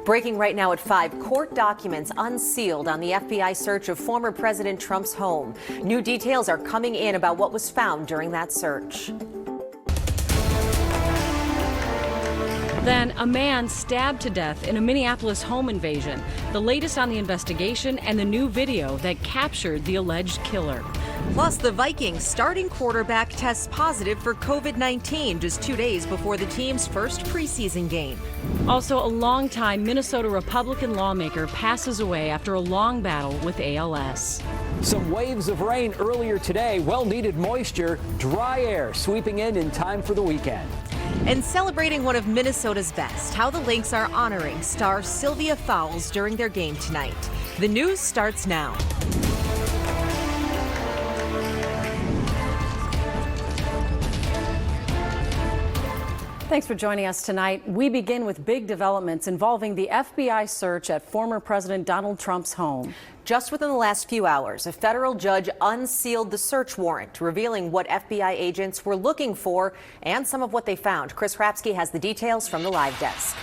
Breaking right now at 5, court documents unsealed on the FBI search of former President Trump's home. New details are coming in about what was found during that search. Then a man stabbed to death in a Minneapolis home invasion. The latest on the investigation and the new video that captured the alleged killer. Plus, the Vikings starting quarterback tests positive for COVID-19 just 2 days before the team's first preseason game. Also, a longtime Minnesota Republican lawmaker passes away after a long battle with ALS. Some waves of rain earlier today, well-needed moisture, dry air sweeping in time for the weekend. And celebrating one of Minnesota's best, how the Lynx are honoring star Sylvia Fowles during their game tonight. The news starts now. Thanks for joining us tonight. We begin with big developments involving the FBI search at former President Donald Trump's home. Just within the last few hours, a federal judge unsealed the search warrant, revealing what FBI agents were looking for and some of what they found. Chris Rapsky has the details from the live desk.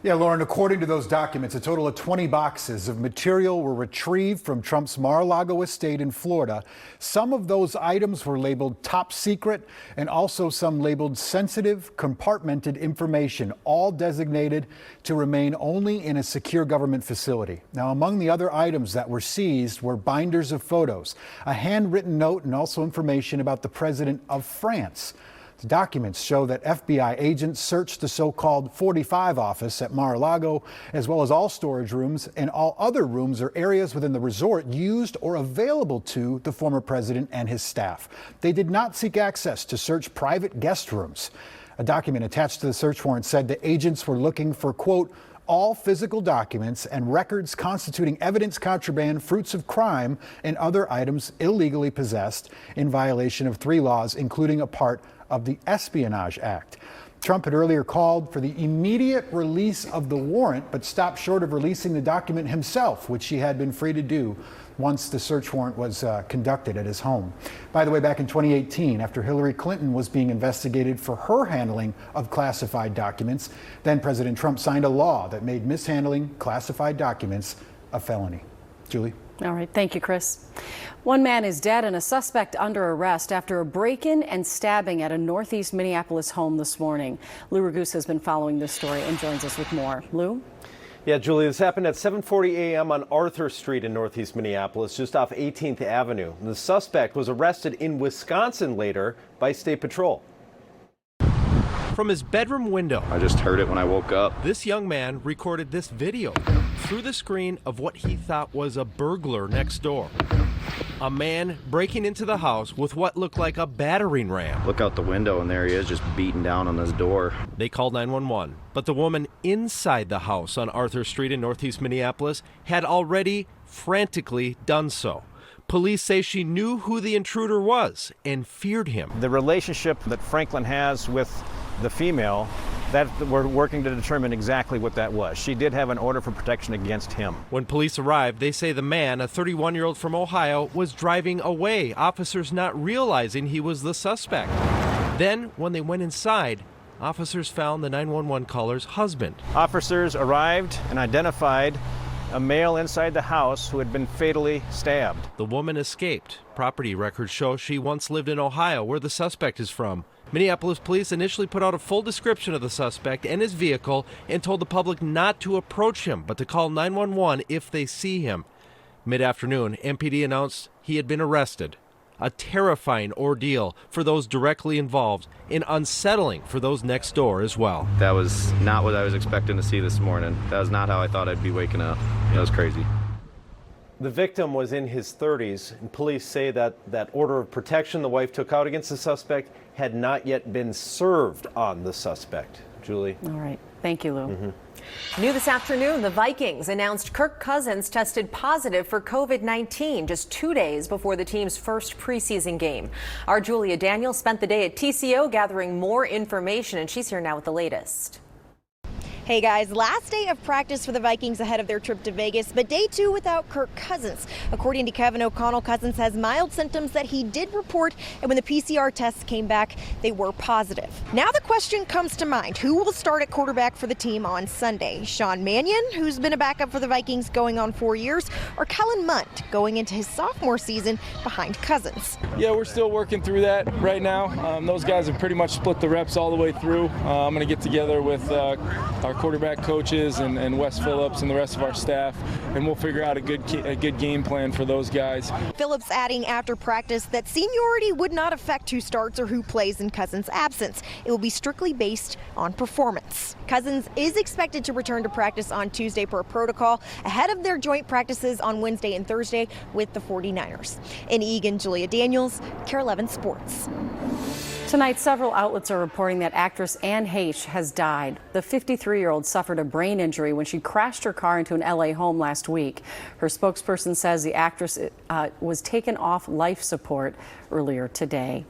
Yeah, Lauren, according to those documents, a total of 20 boxes of material were retrieved from Trump's Mar-a-Lago estate in Florida. Some of those items were labeled top secret and also some labeled sensitive, compartmented information, all designated to remain only in a secure government facility. Now, among the other items that were seized were binders of photos, a handwritten note, and also information about the president of France. The documents show that FBI agents searched the so-called 45 office at Mar-a-Lago, as well as all storage rooms and all other rooms or areas within the resort used or available to the former president and his staff. They did not seek access to search private guest rooms. A document attached to the search warrant said the agents were looking for, quote, all physical documents and records constituting evidence contraband, fruits of crime, and other items illegally possessed in violation of 3 laws, including a part of the Espionage Act. Trump had earlier called for the immediate release of the warrant, but stopped short of releasing the document himself, which he had been free to do once the search warrant was conducted at his home. By the way, back in 2018, after Hillary Clinton was being investigated for her handling of classified documents, then President Trump signed a law that made mishandling classified documents a felony. Julie? All right. Thank you, Chris. One man is dead and a suspect under arrest after a break-in and stabbing at a northeast Minneapolis home this morning. Lou Raguse has been following this story and joins us with more. Lou? Yeah, Julie, this happened at 7:40 a.m. on Arthur Street in northeast Minneapolis, just off 18th Avenue. The suspect was arrested in Wisconsin later by State Patrol. From his bedroom window, I just heard it when I woke up. This young man recorded this video through the screen of what he thought was a burglar next door. A man breaking into the house with what looked like a battering ram. Look out the window and there he is, just beating down on his door. They called 911, but the woman inside the house on Arthur Street in northeast Minneapolis had already frantically done so. Police say she knew who the intruder was and feared him. The relationship that Franklin has with the female, that we're working to determine exactly what that was. She did have an order for protection against him. When police arrived, they say the man, a 31-year-old from Ohio, was driving away, officers not realizing he was the suspect. Then, when they went inside, officers found the 911 caller's husband. Officers arrived and identified a male inside the house who had been fatally stabbed. The woman escaped. Property records show she once lived in Ohio, where the suspect is from. Minneapolis police initially put out a full description of the suspect and his vehicle and told the public not to approach him, but to call 911 if they see him. Mid-afternoon, MPD announced he had been arrested. A terrifying ordeal for those directly involved and unsettling for those next door as well. That was not what I was expecting to see this morning. That was not how I thought I'd be waking up. It was crazy. The victim was in his 30s, and police say that order of protection the wife took out against the suspect had not yet been served on the suspect. Julie? All right. Thank you, Lou. New this afternoon, the Vikings announced Kirk Cousins tested positive for COVID-19 just 2 days before the team's first preseason game. Our Julia Daniels spent the day at TCO gathering more information, and she's here now with the latest. Hey guys, last day of practice for the Vikings ahead of their trip to Vegas, but day 2 without Kirk Cousins. According to Kevin O'Connell, Cousins has mild symptoms that he did report, and when the PCR tests came back, they were positive. Now the question comes to mind, who will start at quarterback for the team on Sunday? Sean Mannion, who's been a backup for the Vikings going on 4 years, or Kellen Mond going into his sophomore season behind Cousins? Yeah, we're still working through that right now. Those guys have pretty much split the reps all the way through. I'm going to get together with our quarterback coaches and Wes Phillips and the rest of our staff, and we'll figure out a good game plan for those guys. Phillips adding after practice that seniority would not affect who starts or who plays in Cousins' absence. It will be strictly based on performance. Cousins is expected to return to practice on Tuesday per protocol ahead of their joint practices on Wednesday and Thursday with the 49ers. In Eagan, Julia Daniels, KARE 11 Sports. Tonight, several outlets are reporting that actress Anne Heche has died. The 53-year-old suffered a brain injury when she crashed her car into an LA home last week. Her spokesperson says the actress was taken off life support earlier today.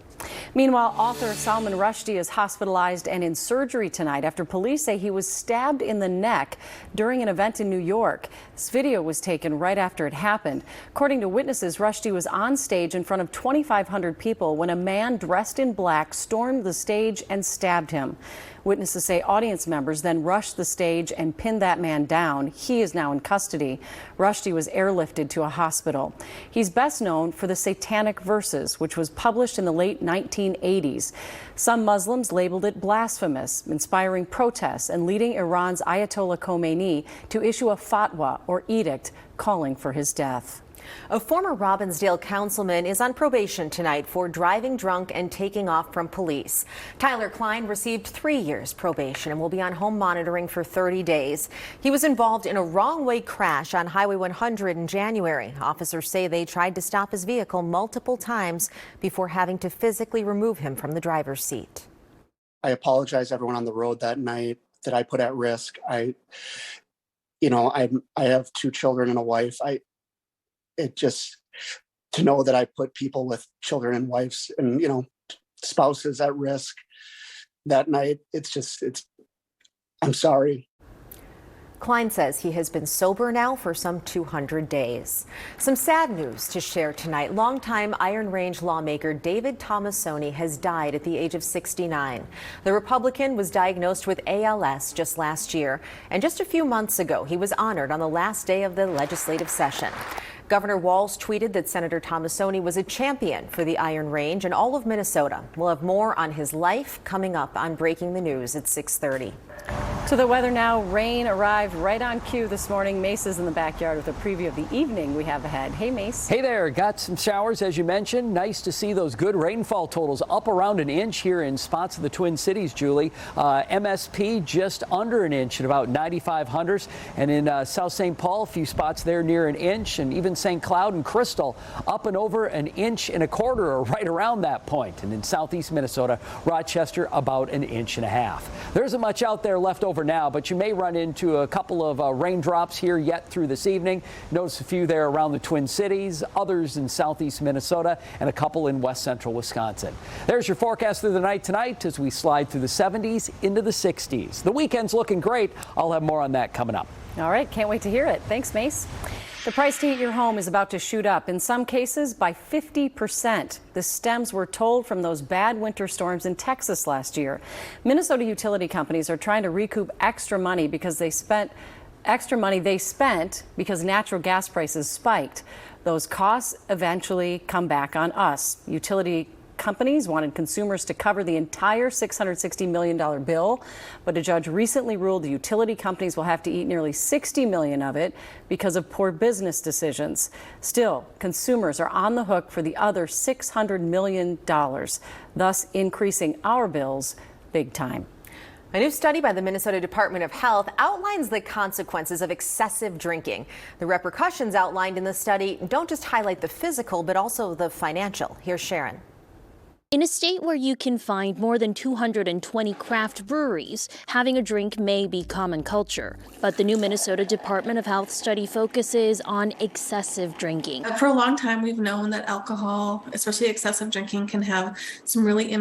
Meanwhile, author Salman Rushdie is hospitalized and in surgery tonight after police say he was stabbed in the neck during an event in New York. This video was taken right after it happened. According to witnesses, Rushdie was on stage in front of 2,500 people when a man dressed in black stormed the stage and stabbed him. Witnesses say audience members then rushed the stage and pinned that man down. He is now in custody. Rushdie was airlifted to a hospital. He's best known for the Satanic Verses, which was published in the late 1980s. Some Muslims labeled it blasphemous, inspiring protests and leading Iran's Ayatollah Khomeini to issue a fatwa or edict calling for his death. A former Robbinsdale councilman is on probation tonight for driving drunk and taking off from police. Tyler Klein received 3 years probation and will be on home monitoring for 30 days. He was involved in a wrong-way crash on Highway 100 in January. Officers say they tried to stop his vehicle multiple times before having to physically remove him from the driver's seat. I apologize to everyone on the road that night that I put at risk. I have 2 children and a wife. It just, to know that I put people with children and wives and, spouses at risk that night, I'm sorry. Klein says he has been sober now for some 200 days. Some sad news to share tonight. Longtime Iron Range lawmaker David Tomassoni has died at the age of 69. The Republican was diagnosed with ALS just last year, and just a few months ago, he was honored on the last day of the legislative session. Governor Walz tweeted that Senator Tomassoni was a champion for the Iron Range and all of Minnesota. We'll have more on his life coming up on Breaking the News at 6:30. To the weather now. Rain arrived right on cue this morning. Mace is in the backyard with a preview of the evening we have ahead. Hey, Mace. Hey there. Got some showers, as you mentioned. Nice to see those good rainfall totals up around an inch here in spots of the Twin Cities, Julie. MSP just under an inch at about 9,500. And in South St. Paul, a few spots there near an inch. And even St. Cloud and Crystal up and over an inch and a quarter or right around that point. And in southeast Minnesota, Rochester about an inch and a half. There isn't much out there left over now, but you may run into a couple of raindrops here yet through this evening. Notice a few there around the Twin Cities, others in southeast Minnesota, and a couple in west central Wisconsin. There's your forecast through the night tonight as we slide through the 70s into the 60s. The weekend's looking great. I'll have more on that coming up. All right, can't wait to hear it. Thanks, Mace. The price to heat your home is about to shoot up, in some cases by 50%. The stems were told from those bad winter storms in Texas last year. Minnesota utility companies are trying to recoup extra money because they spent because natural gas prices spiked. Those costs eventually come back on us. Utility companies wanted consumers to cover the entire $660 million bill, but a judge recently ruled the utility companies will have to eat nearly $60 million of it because of poor business decisions. Still, consumers are on the hook for the other $600 million, thus increasing our bills big time. A new study by the Minnesota Department of Health outlines the consequences of excessive drinking. The repercussions outlined in the study don't just highlight the physical, but also the financial. Here's Sharon. In a state where you can find more than 220 craft breweries, having a drink may be common culture. But the new Minnesota Department of Health study focuses on excessive drinking. For a long time, we've known that alcohol, especially excessive drinking, can have some really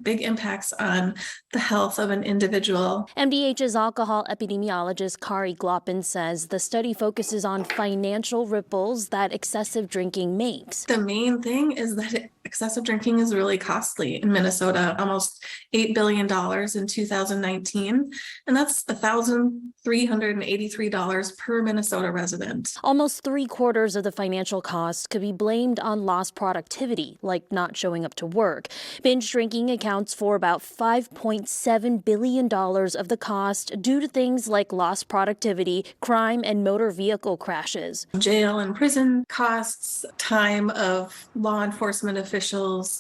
big impacts on the health of an individual. MDH's alcohol epidemiologist KARE says the study focuses on financial ripples that excessive drinking makes. The main thing is that excessive drinking is really costly in Minnesota, almost $8 billion in 2019, and that's $1,383 per Minnesota resident. Almost 3/4 of the financial costs could be blamed on lost productivity, like not showing up to work. Binge drinking accounts for about $5.7 billion of the cost due to things like lost productivity, crime, and motor vehicle crashes. Jail and prison costs, time of law enforcement officials,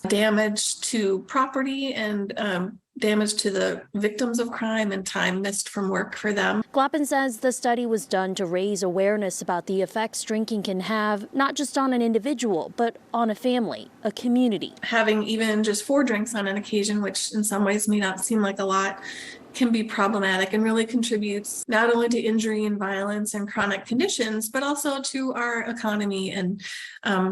damage to property, and damage to the victims of crime, and time missed from work for them. Gloppin says the study was done to raise awareness about the effects drinking can have, not just on an individual, but on a family, a community. Having even just 4 drinks on an occasion, which in some ways may not seem like a lot, can be problematic and really contributes not only to injury and violence and chronic conditions, but also to our economy and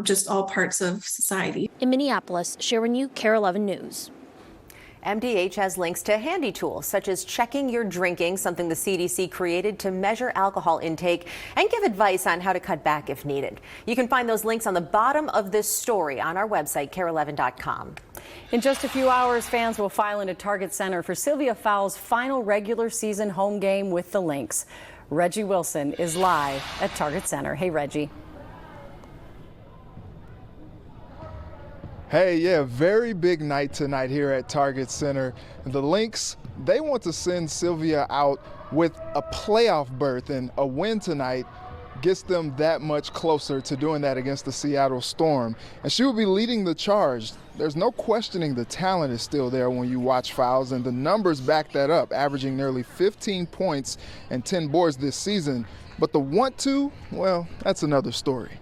just all parts of society. In Minneapolis, Sharon Yu, KARE 11 News. MDH has links to handy tools such as checking your drinking, something the CDC created to measure alcohol intake and give advice on how to cut back if needed. You can find those links on the bottom of this story on our website, KARE11.com. In just a few hours, fans will file into Target Center for Sylvia Fowles' final regular season home game with the Lynx. Reggie Wilson is live at Target Center. Hey, Reggie. Hey, yeah, very big night tonight here at Target Center. The Lynx, they want to send Sylvia out with a playoff berth, and a win tonight gets them that much closer to doing that against the Seattle Storm. And she will be leading the charge. There's no questioning the talent is still there when you watch Fowles, and the numbers back that up, averaging nearly 15 points and 10 boards this season. But the want to, well, that's another story.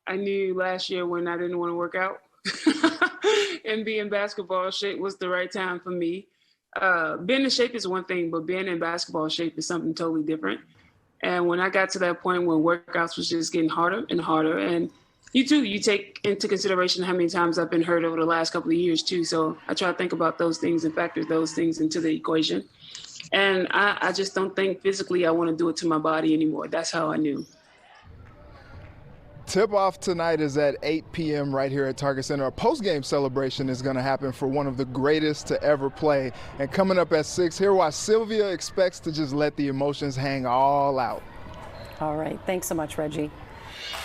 I knew last year when I didn't want to work out and be in basketball shape was the right time for me. Being in shape is one thing, but being in basketball shape is something totally different. And when I got to that point when workouts was just getting harder and harder, and you take into consideration how many times I've been hurt over the last couple of years too. So I try to think about those things and factor those things into the equation. And I just don't think physically I want to do it to my body anymore. That's how I knew. Tip-off tonight is at 8 p.m. right here at Target Center. A post-game celebration is going to happen for one of the greatest to ever play. And coming up at 6, here why Sylvia expects to just let the emotions hang all out. All right. Thanks so much, Reggie.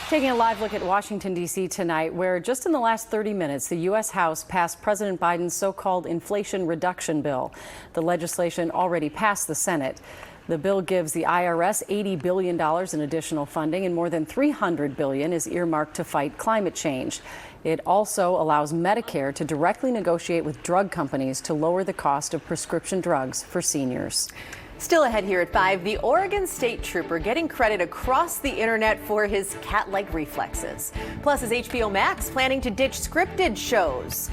Taking a live look at Washington, D.C. tonight, where just in the last 30 minutes, the U.S. House passed President Biden's so-called Inflation Reduction Bill. The legislation already passed the Senate. The bill gives the IRS $80 billion in additional funding, and more than $300 billion is earmarked to fight climate change. It also allows Medicare to directly negotiate with drug companies to lower the cost of prescription drugs for seniors. Still ahead here at 5, the Oregon State Trooper getting credit across the internet for his cat-like reflexes. Plus, is HBO Max planning to ditch scripted shows?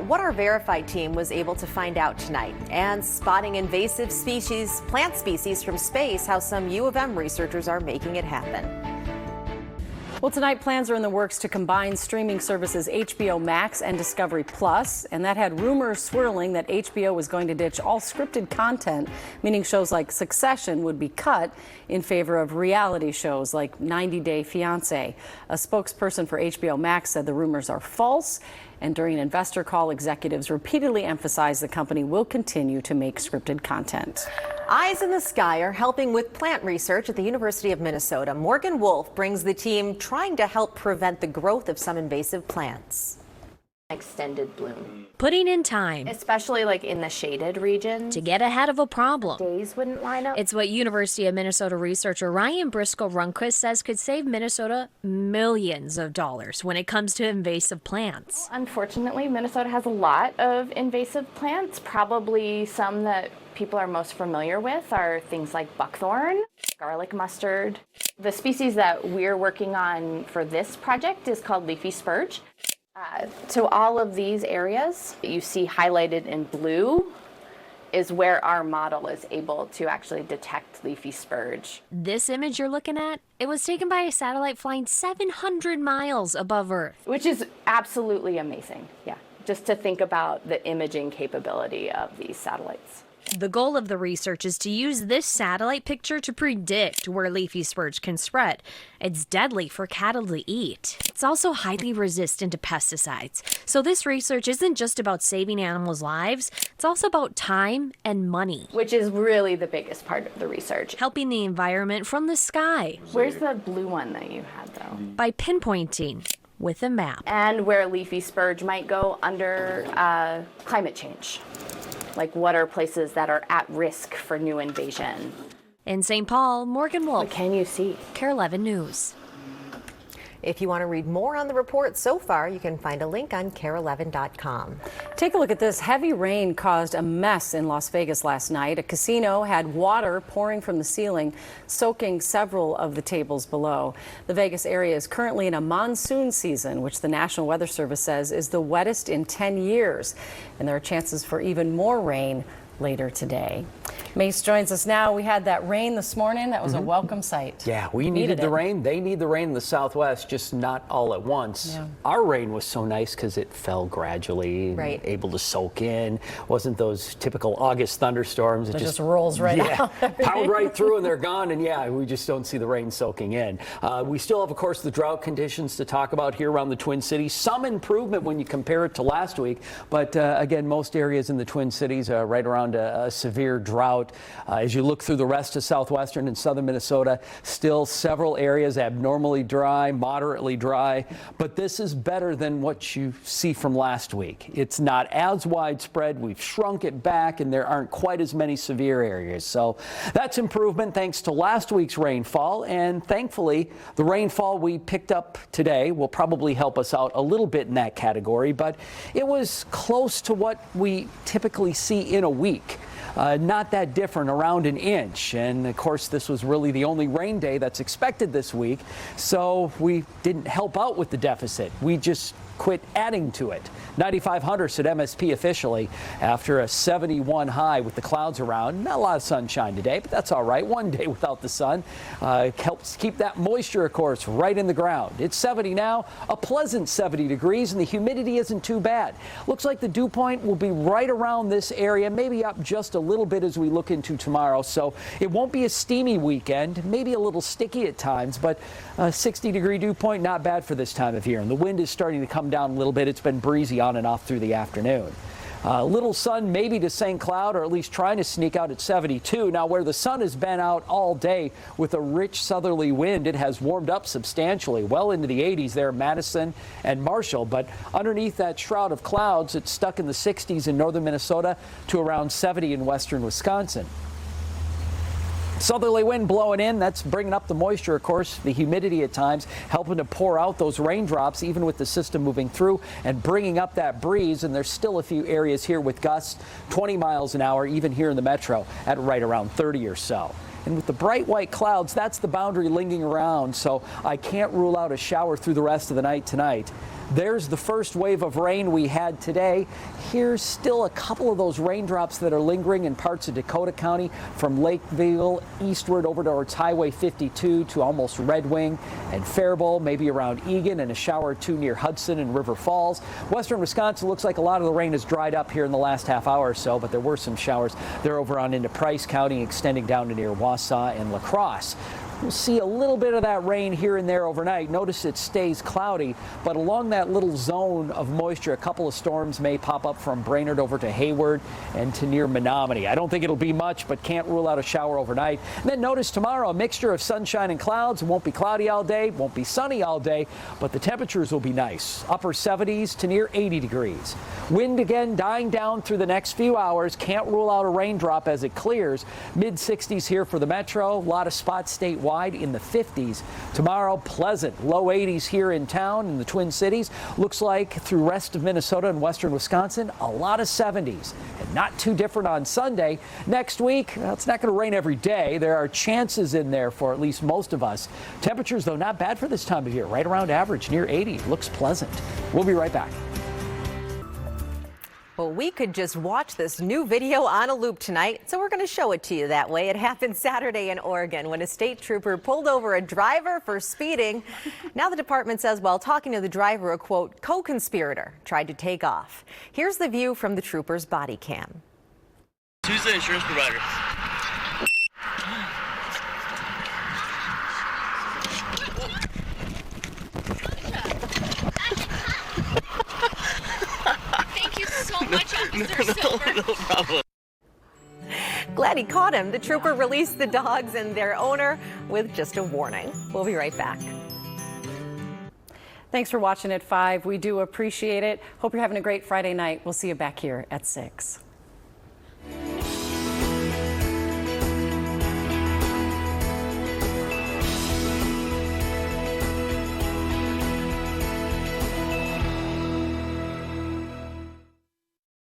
What our Verified team was able to find out tonight. And spotting invasive plant species from space, how some U of M researchers are making it happen. Well, tonight plans are in the works to combine streaming services HBO Max and Discovery Plus, and that had rumors swirling that HBO was going to ditch all scripted content, meaning shows like Succession would be cut in favor of reality shows like 90 Day Fiancé. A spokesperson for HBO Max said the rumors are false, and during an investor call, executives repeatedly emphasized the company will continue to make scripted content. Eyes in the Sky are helping with plant research at the University of Minnesota. Morgan Wolf brings the team trying to help prevent the growth of some invasive plants. Extended bloom. Putting in time, Especially like in the shaded regions. to get ahead of a problem. Days wouldn't line up. It's what University of Minnesota researcher Ryan Briscoe-Runquist says could save Minnesota millions of dollars when it comes to invasive plants. Unfortunately, Minnesota has a lot of invasive plants. Probably some that people are most familiar with are things like buckthorn, garlic mustard. The species that we're working on for this project is called leafy spurge. So all of these areas that you see highlighted in blue is where our model is able to actually detect leafy spurge. This image you're looking at, it was taken by a satellite flying 700 miles above Earth. Which is absolutely amazing, yeah. Just to think about the imaging capability of these satellites. The goal of the research is to use this satellite picture to predict where leafy spurge can spread. It's deadly for cattle to eat. It's also highly resistant to pesticides. So this research isn't just about saving animals' lives, it's also about time and money. Which is really the biggest part of the research. Helping the environment from the sky. Where's the blue one that you had, though? By pinpointing with a map. And where leafy spurge might go under climate change. Like what are places that are at risk for new invasion? In St. Paul, Morgan Wolf. What can you see? KARE 11 News. If you want to read more on the report so far, you can find a link on KARE11.com. Take a look at this. Heavy rain caused a mess in Las Vegas last night. A casino had water pouring from the ceiling, soaking several of the tables below. The Vegas area is currently in a monsoon season, which the National Weather Service says is the wettest in 10 years. And there are chances for even more rain later today. Mace joins us now. We had that rain this morning. That was a welcome sight. Yeah, we needed the rain. They need the rain in the Southwest, just not all at once. Yeah. Our rain was so nice because it fell gradually, able to soak in. Wasn't those typical August thunderstorms. It just rolls right out. Powered right through and they're gone. And yeah, we just don't see the rain soaking in. We still have, of course, the drought conditions to talk about here around the Twin Cities. Some improvement when you compare it to last week. But again, most areas in the Twin Cities are right around a severe drought. As you look through the rest of southwestern and southern Minnesota, still several areas abnormally dry, moderately dry, but this is better than what you see from last week. It's not as widespread. We've shrunk it back and there aren't quite as many severe areas. So that's improvement thanks to last week's rainfall, and thankfully the rainfall we picked up today will probably help us out a little bit in that category, but it was close to what we typically see in a week. Not that different, around an inch. And of course, this was really the only rain day that's expected this week. So we didn't help out with the deficit. We just quit adding to it. 9,500 at MSP officially after a 71 high with the clouds around. Not a lot of sunshine today, but that's all right. One day without the sun helps keep that moisture, of course, right in the ground. It's 70 now, a pleasant 70 degrees, and the humidity isn't too bad. Looks like the dew point will be right around this area, maybe up just a little bit as we look into tomorrow. So it won't be a steamy weekend, maybe a little sticky at times, but a 60-degree dew point, not bad for this time of year. And the wind is starting to come down a little bit. It's been breezy on and off through the afternoon. Little sun maybe to St. Cloud, or at least trying to sneak out at 72. Now, where the sun has been out all day with a rich southerly wind, it has warmed up substantially, well into the 80s there, Madison and Marshall. But underneath that shroud of clouds, it's stuck in the 60s in northern Minnesota to around 70 in western Wisconsin. Southerly wind blowing in, that's bringing up the moisture, of course, the humidity at times, helping to pour out those raindrops, even with the system moving through and bringing up that breeze. And there's still a few areas here with gusts 20 miles an hour, even here in the metro at right around 30 or so. And with the bright white clouds, that's the boundary lingering around, so I can't rule out a shower through the rest of the night tonight. There's the first wave of rain we had today. Here's still a couple of those raindrops that are lingering in parts of Dakota County from Lakeville eastward over towards Highway 52 to almost Red Wing and Faribault, maybe around Egan, and a shower or two near Hudson and River Falls. Western Wisconsin looks like a lot of the rain has dried up here in the last half hour or so, but there were some showers. They're over on into Price County, extending down to near Wausau and La Crosse. We'll see a little bit of that rain here and there overnight. Notice it stays cloudy, but along that little zone of moisture, a couple of storms may pop up from Brainerd over to Hayward and to near Menominee. I don't think it'll be much, but can't rule out a shower overnight. And then notice tomorrow, a mixture of sunshine and clouds. It won't be cloudy all day, won't be sunny all day, but the temperatures will be nice. Upper 70s to near 80 degrees. Wind again dying down through the next few hours. Can't rule out a raindrop as it clears. Mid 60s here for the metro. A lot of spots statewide. statewide in the 50s. Tomorrow, pleasant, low 80s here in town in the Twin Cities. Looks like through rest of Minnesota and western Wisconsin, a lot of 70s. And not too different on Sunday. Next week, well, it's not going to rain every day. There are chances in there for at least most of us. Temperatures, though, not bad for this time of year. Right around average, near 80. Looks pleasant. We'll be right back. Well, we could just watch this new video on a loop tonight, so we're going to show it to you that way. It happened Saturday in Oregon when a state trooper pulled over a driver for speeding. Now the department says while talking to the driver, a quote, co-conspirator tried to take off. Here's the view from the trooper's body cam. Who's the insurance provider? So much, Officer Silver. No problem. Glad he caught him. The trooper released the dogs and their owner with just a warning. We'll be right back. Thanks for watching at 5. We do appreciate it. Hope you're having a great Friday night. We'll see you back here at 6.